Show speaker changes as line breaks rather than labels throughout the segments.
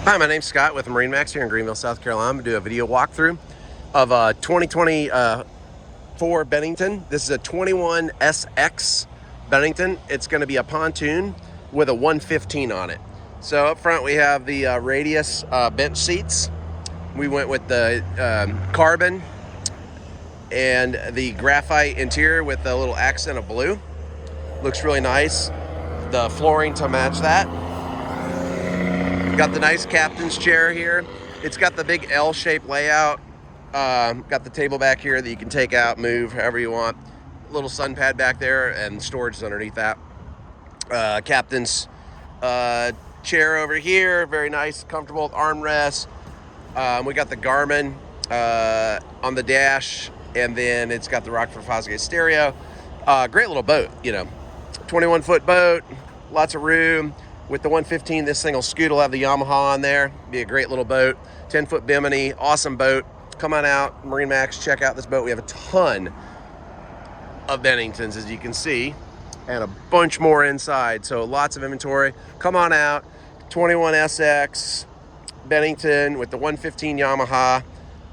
Hi, my name's Scott with MarineMax here in Greenville, South Carolina. I'm going to do a video walkthrough of a 2024 Bennington. This is a 21SX Bennington. It's going to be a pontoon with a 115 on it. So up front we have the radius bench seats. We went with the carbon and the graphite interior with a little accent of blue. Looks really nice. The flooring to match that. Got the nice captain's chair here. It's got the big L-shaped layout. Got the table back here that you can take out, move however you want. Little sun pad back there and storage is underneath that. Captain's chair over here, very nice, comfortable armrest. We got the Garmin on the dash, and then it's got the Rockford Fosgate stereo. Great little boat, 21-foot boat, lots of room. With the 115, this thing will scoot. It'll have the Yamaha on there. Be a great little boat. 10-foot bimini, awesome boat. Come on out, MarineMax, check out this boat. We have a ton of Benningtons, as you can see, and a bunch more inside. So lots of inventory. Come on out. 21SX Bennington with the 115 Yamaha.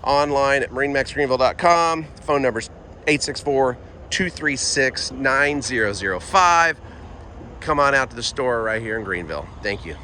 Online at MarineMaxGreenville.com. Phone number's 864-236-9005. Come on out to the store right here in Greenville. Thank you.